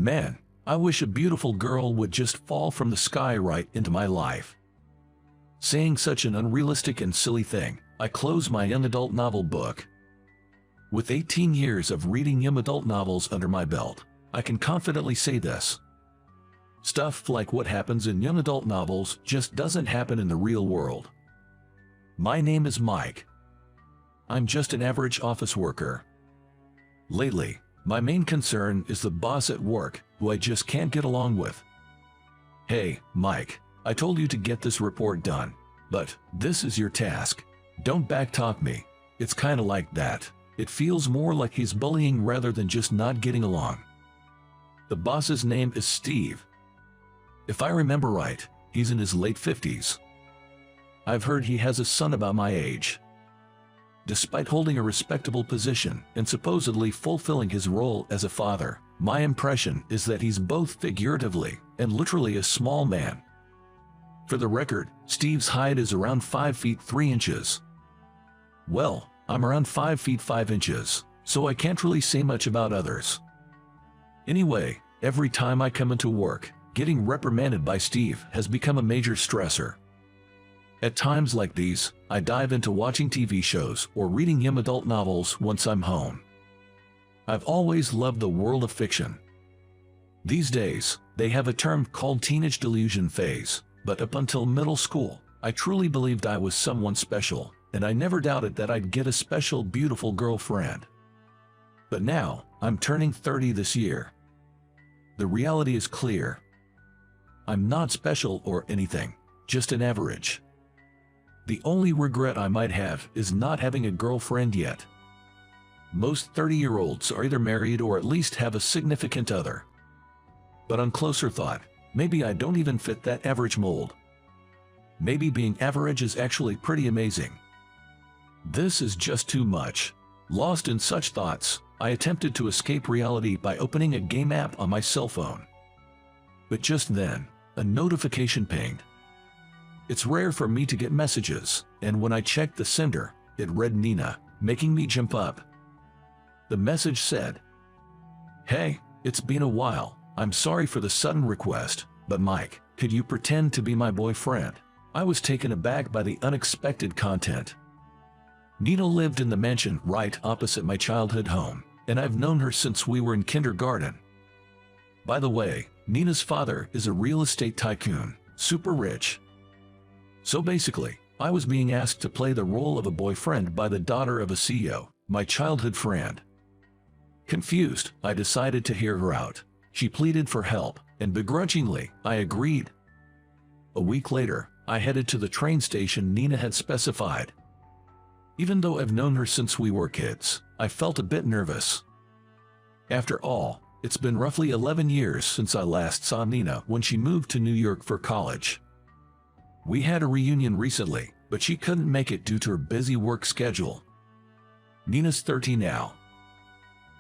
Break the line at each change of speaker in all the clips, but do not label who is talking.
Man, I wish a beautiful girl would just fall from the sky right into my life. Saying such an unrealistic and silly thing, I close my young adult novel book. With 18 years of reading young adult novels under my belt, I can confidently say this. Stuff like what happens in young adult novels just doesn't happen in the real world. My name is Mike. I'm just an average office worker. Lately, my main concern is the boss at work, who I just can't get along with. Hey, Mike, I told you to get this report done, but this is your task. Don't backtalk me. It's kinda like that. It feels more like he's bullying rather than just not getting along. The boss's name is Steve. If I remember right, he's in his late 50s. I've heard he has a son about my age. Despite holding a respectable position and supposedly fulfilling his role as a father, my impression is that he's both figuratively and literally a small man. For the record, Steve's height is around 5 feet 3 inches. Well, I'm around 5 feet 5 inches, so I can't really say much about others. Anyway, every time I come into work, getting reprimanded by Steve has become a major stressor. At times like these, I dive into watching TV shows or reading young adult novels once I'm home. I've always loved the world of fiction. These days, they have a term called teenage delusion phase, but up until middle school, I truly believed I was someone special, and I never doubted that I'd get a special, beautiful girlfriend. But now, I'm turning 30 this year. The reality is clear. I'm not special or anything, just an average. The only regret I might have is not having a girlfriend yet. Most 30-year-olds are either married or at least have a significant other. But on closer thought, maybe I don't even fit that average mold. Maybe being average is actually pretty amazing. This is just too much. Lost in such thoughts, I attempted to escape reality by opening a game app on my cell phone. But just then, a notification pinged. It's rare for me to get messages, and when I checked the sender, it read Nina, making me jump up. The message said, "Hey, it's been a while. I'm sorry for the sudden request, but Mike, could you pretend to be my boyfriend?" I was taken aback by the unexpected content. Nina lived in the mansion right opposite my childhood home, and I've known her since we were in kindergarten. By the way, Nina's father is a real estate tycoon, super rich. So basically, I was being asked to play the role of a boyfriend by the daughter of a CEO, my childhood friend. Confused, I decided to hear her out. She pleaded for help, and begrudgingly, I agreed. A week later, I headed to the train station Nina had specified. Even though I've known her since we were kids, I felt a bit nervous. After all, it's been roughly 11 years since I last saw Nina when she moved to New York for college. We had a reunion recently, but she couldn't make it due to her busy work schedule. Nina's 30 now.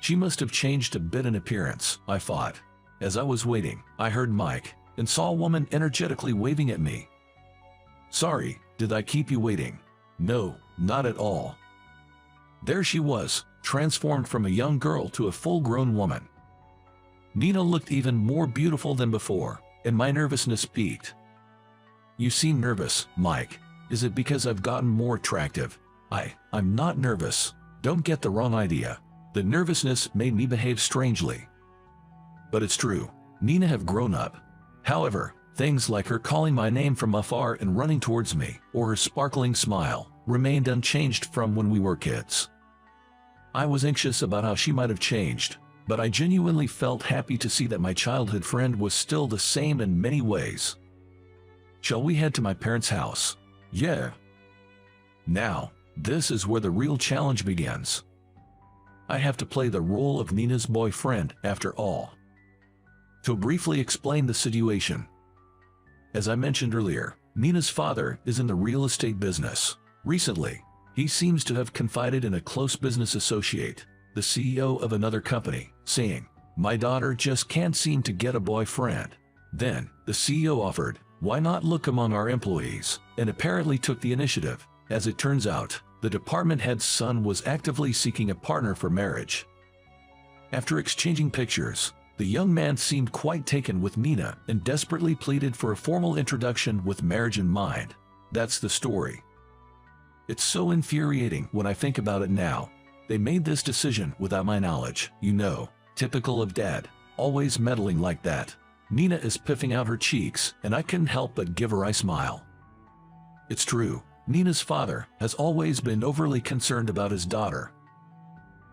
She must have changed a bit in appearance, I thought. As I was waiting, I heard Mike, and saw a woman energetically waving at me. "Sorry, did I keep you waiting?" "No, not at all." There she was, transformed from a young girl to a full-grown woman. Nina looked even more beautiful than before, and my nervousness peaked. "You seem nervous, Mike. Is it because I've gotten more attractive?" I'm not nervous. Don't get the wrong idea. The nervousness made me behave strangely. But it's true, Nina have grown up. However, things like her calling my name from afar and running towards me, or her sparkling smile, remained unchanged from when we were kids. I was anxious about how she might have changed, but I genuinely felt happy to see that my childhood friend was still the same in many ways. "Shall we head to my parents' house?" "Yeah." Now, this is where the real challenge begins. I have to play the role of Nina's boyfriend, after all. To briefly explain the situation. As I mentioned earlier, Nina's father is in the real estate business. Recently, he seems to have confided in a close business associate, the CEO of another company, saying, "My daughter just can't seem to get a boyfriend." Then, the CEO offered, "Why not look among our employees?" and apparently took the initiative. As it turns out, the department head's son was actively seeking a partner for marriage. After exchanging pictures, The young man seemed quite taken with Nina and desperately pleaded for a formal introduction with marriage in mind. That's the story. It's so infuriating when I think about it now. They made this decision without my knowledge, you know, typical of Dad, always meddling like that. Nina is puffing out her cheeks, and I couldn't help but give her a smile. It's true, Nina's father has always been overly concerned about his daughter.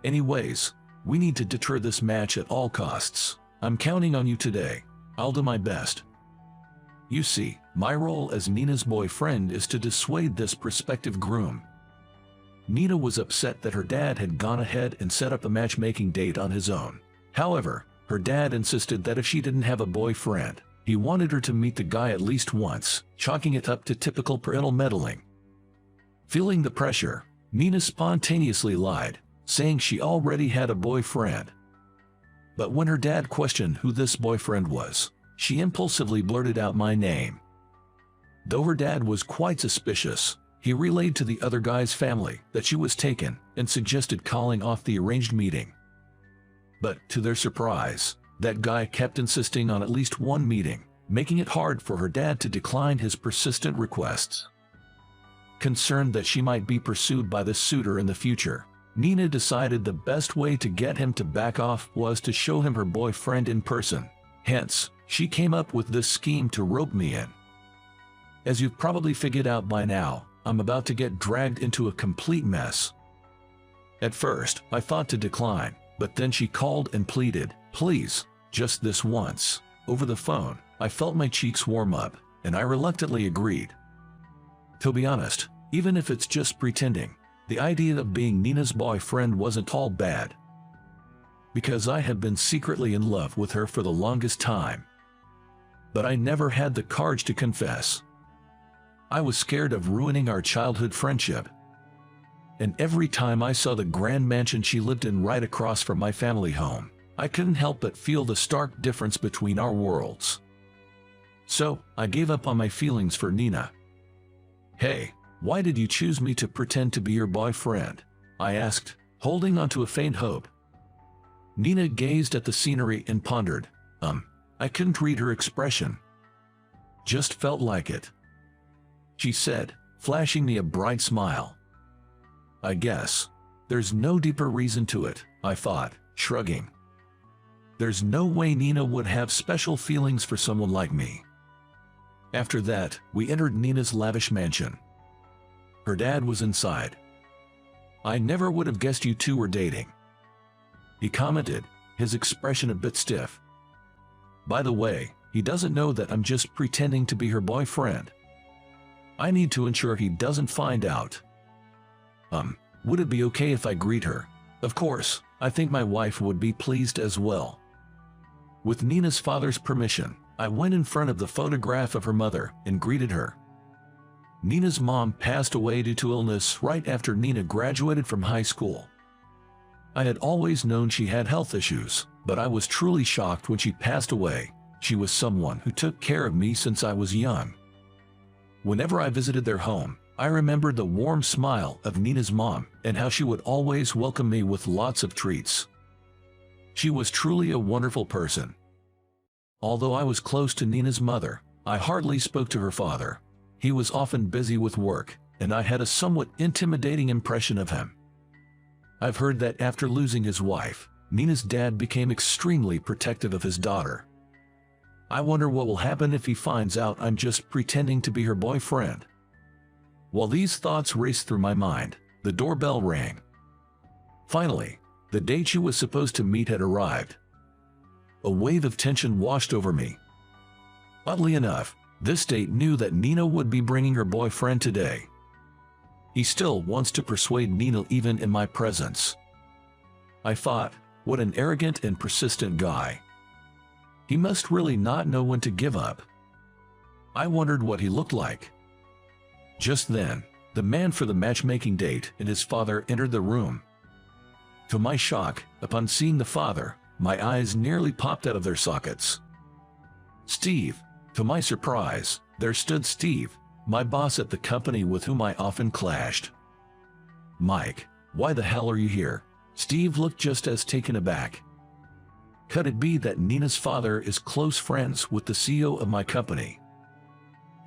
Anyways, we need to deter this match at all costs. I'm counting on you today. I'll do my best. You see, my role as Nina's boyfriend is to dissuade this prospective groom. Nina was upset that her dad had gone ahead and set up a matchmaking date on his own. However, her dad insisted that if she didn't have a boyfriend, he wanted her to meet the guy at least once, chalking it up to typical parental meddling. Feeling the pressure, Nina spontaneously lied, saying she already had a boyfriend. But when her dad questioned who this boyfriend was, she impulsively blurted out my name. Though her dad was quite suspicious, he relayed to the other guy's family that she was taken and suggested calling off the arranged meeting. But to their surprise, that guy kept insisting on at least one meeting, making it hard for her dad to decline his persistent requests. Concerned that she might be pursued by the suitor in the future, Nina decided the best way to get him to back off was to show him her boyfriend in person. Hence, she came up with this scheme to rope me in. As you've probably figured out by now, I'm about to get dragged into a complete mess. At first, I thought to decline, but then she called and pleaded, "Please, just this once." Over the phone, I felt my cheeks warm up, and I reluctantly agreed. To be honest, even if it's just pretending, the idea of being Nina's boyfriend wasn't all bad. Because I had been secretly in love with her for the longest time. But I never had the courage to confess. I was scared of ruining our childhood friendship. And every time I saw the grand mansion she lived in right across from my family home, I couldn't help but feel the stark difference between our worlds. So, I gave up on my feelings for Nina. "Hey, why did you choose me to pretend to be your boyfriend?" I asked, holding on to a faint hope. Nina gazed at the scenery and pondered. I couldn't read her expression. "Just felt like it," she said, flashing me a bright smile. "I guess. There's no deeper reason to it," I thought, shrugging. There's no way Nina would have special feelings for someone like me. After that, we entered Nina's lavish mansion. Her dad was inside. "I never would have guessed you two were dating," he commented, his expression a bit stiff. By the way, he doesn't know that I'm just pretending to be her boyfriend. I need to ensure he doesn't find out. Would it be okay if I greet her? Of course, I think my wife would be pleased as well. With Nina's father's permission, I went in front of the photograph of her mother and greeted her. Nina's mom passed away due to illness right after Nina graduated from high school. I had always known she had health issues, but I was truly shocked when she passed away. She was someone who took care of me since I was young. Whenever I visited their home, I remembered the warm smile of Nina's mom and how she would always welcome me with lots of treats. She was truly a wonderful person. Although I was close to Nina's mother, I hardly spoke to her father. He was often busy with work, and I had a somewhat intimidating impression of him. I've heard that after losing his wife, Nina's dad became extremely protective of his daughter. I wonder what will happen if he finds out I'm just pretending to be her boyfriend. While these thoughts raced through my mind, the doorbell rang. Finally, the date she was supposed to meet had arrived. A wave of tension washed over me. Oddly enough, this date knew that Nina would be bringing her boyfriend today. He still wants to persuade Nina even in my presence. I thought, what an arrogant and persistent guy. He must really not know when to give up. I wondered what he looked like. Just then, the man for the matchmaking date and his father entered the room. To my shock, upon seeing the father, my eyes nearly popped out of their sockets. "Steve." To my surprise, there stood Steve, my boss at the company with whom I often clashed. "Mike, why the hell are you here?" Steve looked just as taken aback. Could it be that Nina's father is close friends with the CEO of my company?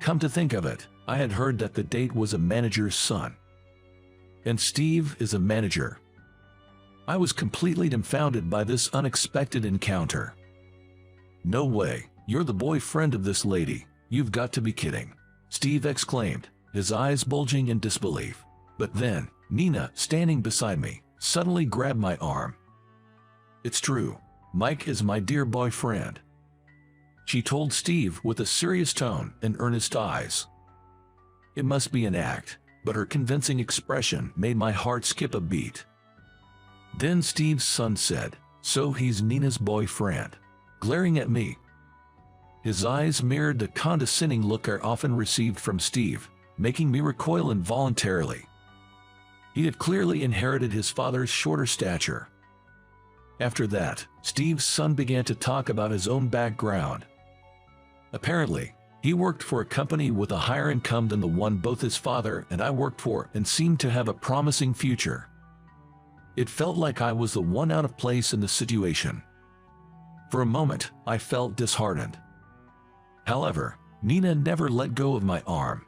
Come to think of it, I had heard that the date was a manager's son. And Steve is a manager. I was completely dumbfounded by this unexpected encounter. No way, you're the boyfriend of this lady, you've got to be kidding, Steve exclaimed, his eyes bulging in disbelief. But then, Nina, standing beside me, suddenly grabbed my arm. It's true, Mike is my dear boyfriend, she told Steve with a serious tone and earnest eyes. It must be an act, but her convincing expression made my heart skip a beat. Then Steve's son said, "So he's Nina's boyfriend," glaring at me. His eyes mirrored the condescending look I often received from Steve, making me recoil involuntarily. He had clearly inherited his father's shorter stature. After that, Steve's son began to talk about his own background. Apparently, he worked for a company with a higher income than the one both his father and I worked for and seemed to have a promising future. It felt like I was the one out of place in the situation. For a moment, I felt disheartened. However, Nina never let go of my arm.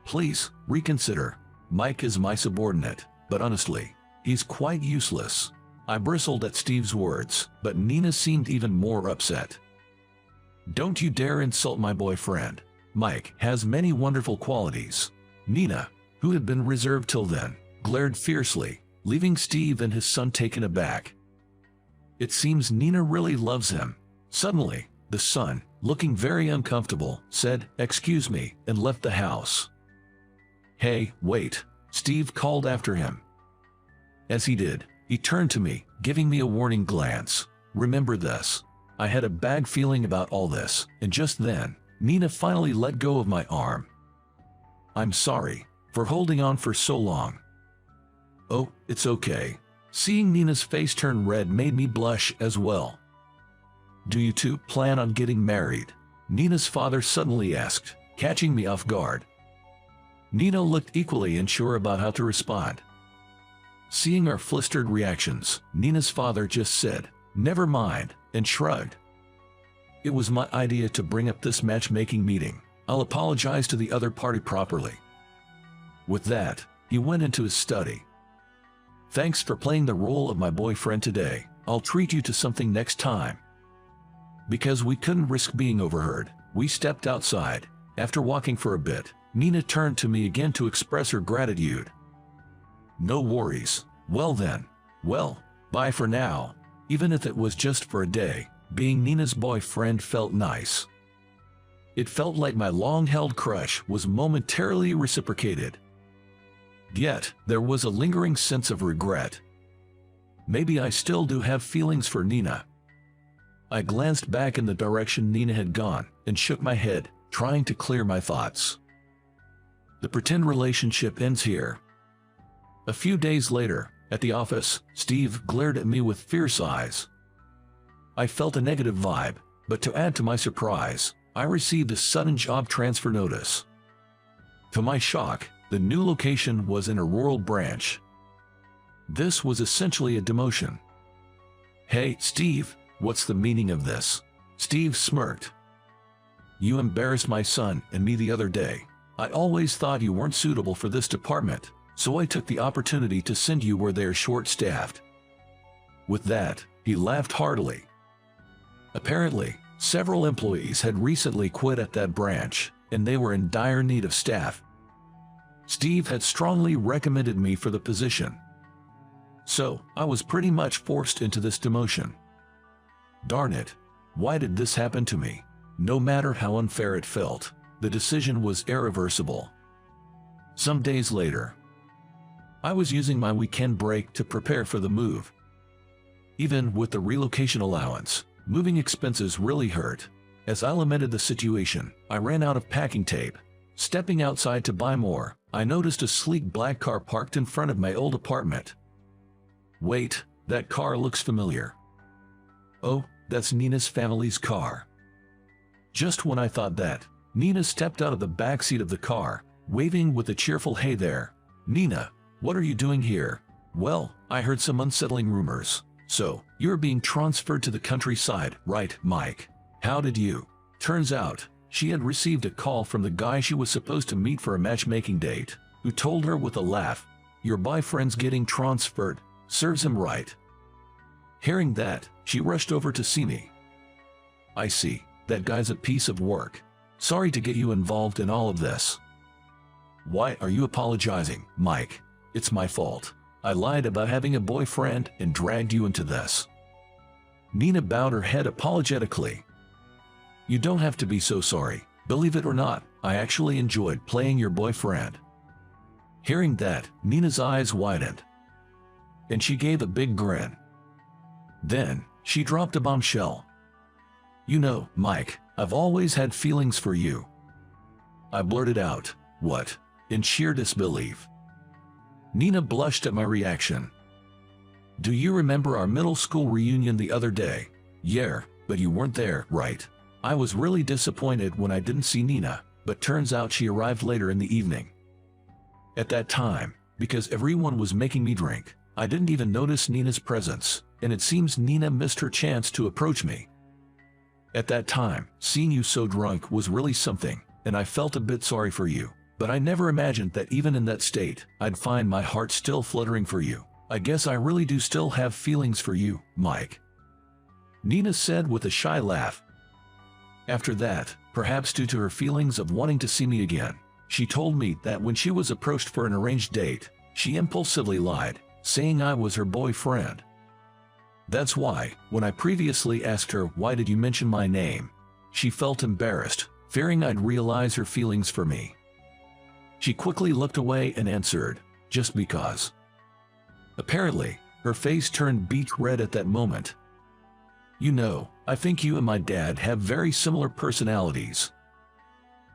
"Please, reconsider. Mike is my subordinate, but honestly, he's quite useless." I bristled at Steve's words, but Nina seemed even more upset. "Don't you dare insult my boyfriend. Mike has many wonderful qualities." Nina, who had been reserved till then, glared fiercely, leaving Steve and his son taken aback. It seems Nina really loves him. Suddenly, the son, looking very uncomfortable, said, "Excuse me," and left the house. "Hey, wait," Steve called after him. As he did, he turned to me, giving me a warning glance. "Remember this." I had a bad feeling about all this, and just then, Nina finally let go of my arm. "I'm sorry for holding on for so long." "Oh, it's okay." Seeing Nina's face turn red made me blush as well. "Do you two plan on getting married?" Nina's father suddenly asked, catching me off guard. Nina looked equally unsure about how to respond. Seeing our flustered reactions, Nina's father just said, "Never mind," and shrugged. "It was my idea to bring up this matchmaking meeting. I'll apologize to the other party properly." With that, he went into his study. "Thanks for playing the role of my boyfriend today. I'll treat you to something next time." Because we couldn't risk being overheard, we stepped outside. After walking for a bit, Nina turned to me again to express her gratitude. "No worries. Well then. Well, bye for now." Even if it was just for a day, being Nina's boyfriend felt nice. It felt like my long-held crush was momentarily reciprocated. Yet, there was a lingering sense of regret. Maybe I still do have feelings for Nina. I glanced back in the direction Nina had gone and shook my head, trying to clear my thoughts. The pretend relationship ends here. A few days later, at the office, Steve glared at me with fierce eyes. I felt a negative vibe, but to add to my surprise, I received a sudden job transfer notice. To my shock, the new location was in a rural branch. This was essentially a demotion. "Hey, Steve, what's the meaning of this?" Steve smirked. "You embarrassed my son and me the other day. I always thought you weren't suitable for this department, so I took the opportunity to send you where they're short-staffed." With that, he laughed heartily. Apparently, several employees had recently quit at that branch, and they were in dire need of staff. Steve had strongly recommended me for the position. So, I was pretty much forced into this demotion. Darn it, why did this happen to me? No matter how unfair it felt, the decision was irreversible. Some days later, I was using my weekend break to prepare for the move. Even with the relocation allowance, moving expenses really hurt. As I lamented the situation, I ran out of packing tape. Stepping outside to buy more, I noticed a sleek black car parked in front of my old apartment. Wait, that car looks familiar. Oh, that's Nina's family's car. Just when I thought that, Nina stepped out of the back seat of the car, waving with a cheerful "Hey there, Nina. What are you doing here?" "Well, I heard some unsettling rumors," So, you're being transferred to the countryside, right, Mike? How did you? Turns out, she had received a call from the guy she was supposed to meet for a matchmaking date, who told her with a laugh, "Your boyfriend's getting transferred, serves him right." Hearing that, she rushed over to see me. "I see, that guy's a piece of work. Sorry to get you involved in all of this." "Why are you apologizing, Mike? It's my fault. I lied about having a boyfriend and dragged you into this." Nina bowed her head apologetically. "You don't have to be so sorry. Believe it or not, I actually enjoyed playing your boyfriend." Hearing that, Nina's eyes widened, and she gave a big grin. Then, she dropped a bombshell. "You know, Mike, I've always had feelings for you." I blurted out, "What?" in sheer disbelief. Nina blushed at my reaction. "Do you remember our middle school reunion the other day?" "Yeah, but you weren't there, right?" I was really disappointed when I didn't see Nina, but turns out she arrived later in the evening. At that time, because everyone was making me drink, I didn't even notice Nina's presence, and it seems Nina missed her chance to approach me. At that time, seeing you so drunk was really something, and I felt a bit sorry for you. But I never imagined that even in that state, I'd find my heart still fluttering for you. I guess I really do still have feelings for you, Mike," Nina said with a shy laugh. After that, perhaps due to her feelings of wanting to see me again, she told me that when she was approached for an arranged date, she impulsively lied, saying I was her boyfriend. That's why, when I previously asked her why did you mention my name, she felt embarrassed, fearing I'd realize her feelings for me. She quickly looked away and answered, "Just because." Apparently, her face turned beet red at that moment. "You know, I think you and my dad have very similar personalities."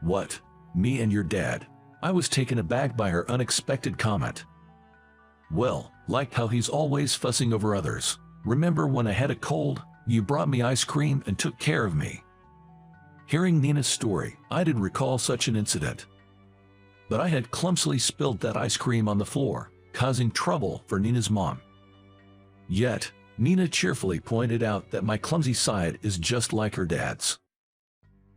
"What? Me and your dad?" I was taken aback by her unexpected comment. "Well, like how he's always fussing over others. Remember when I had a cold, you brought me ice cream and took care of me?" Hearing Nina's story, I did recall such an incident. But I had clumsily spilled that ice cream on the floor, causing trouble for Nina's mom. Yet, Nina cheerfully pointed out that my clumsy side is just like her dad's.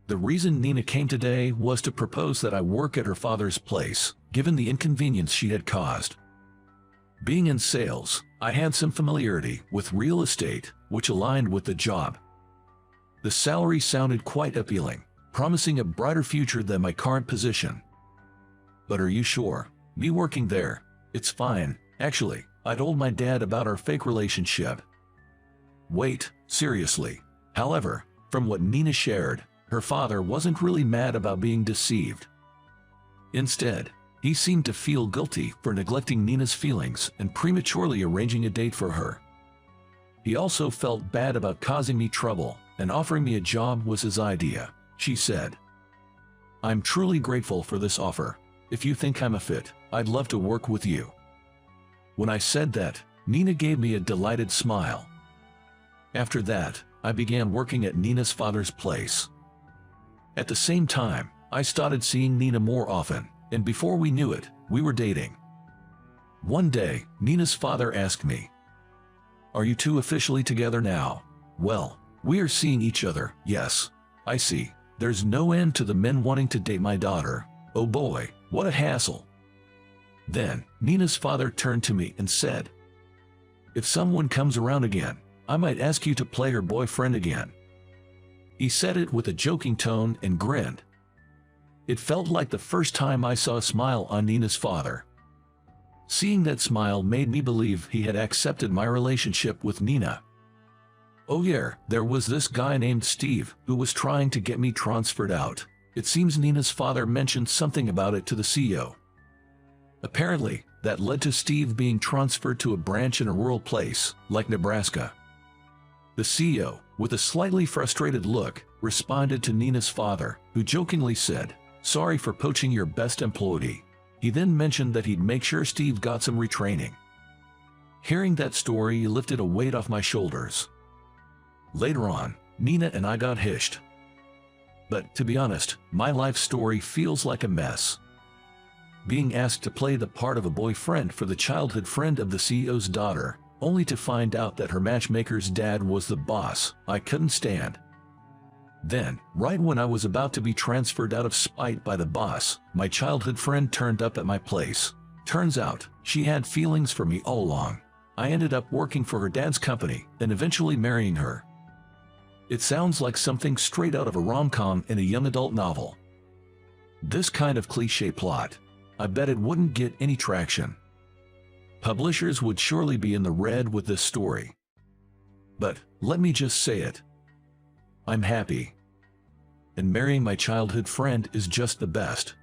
The reason Nina came today was to propose that I work at her father's place, given the inconvenience she had caused. Being in sales, I had some familiarity with real estate, which aligned with the job. The salary sounded quite appealing, promising a brighter future than my current position. "But are you sure? Me working there? It's fine, actually. I told my dad about our fake relationship." Wait, seriously. However, from what Nina shared, her father wasn't really mad about being deceived. Instead, he seemed to feel guilty for neglecting Nina's feelings and prematurely arranging a date for her. He also felt bad about causing me trouble, and offering me a job was his idea, she said. "I'm truly grateful for this offer. If you think I'm a fit, I'd love to work with you." When I said that, Nina gave me a delighted smile. After that, I began working at Nina's father's place. At the same time, I started seeing Nina more often, and before we knew it, we were dating. One day, Nina's father asked me, "Are you two officially together now?" "Well, we are seeing each other, yes." "I see. There's no end to the men wanting to date my daughter. Oh boy, what a hassle." Then, Nina's father turned to me and said, "If someone comes around again, I might ask you to play her boyfriend again." He said it with a joking tone and grinned. It felt like the first time I saw a smile on Nina's father. Seeing that smile made me believe he had accepted my relationship with Nina. Oh yeah, there was this guy named Steve who was trying to get me transferred out. It seems Nina's father mentioned something about it to the CEO. Apparently, that led to Steve being transferred to a branch in a rural place, like Nebraska. The CEO, with a slightly frustrated look, responded to Nina's father, who jokingly said, "Sorry for poaching your best employee." He then mentioned that he'd make sure Steve got some retraining. Hearing that story lifted a weight off my shoulders. Later on, Nina and I got hitched. But, to be honest, my life story feels like a mess. Being asked to play the part of a boyfriend for the childhood friend of the CEO's daughter, only to find out that her matchmaker's dad was the boss I couldn't stand. Then, right when I was about to be transferred out of spite by the boss, my childhood friend turned up at my place. Turns out, she had feelings for me all along. I ended up working for her dad's company, and eventually marrying her. It sounds like something straight out of a rom-com in a young adult novel. This kind of cliché plot, I bet it wouldn't get any traction. Publishers would surely be in the red with this story. But, let me just say it. I'm happy. And marrying my childhood friend is just the best.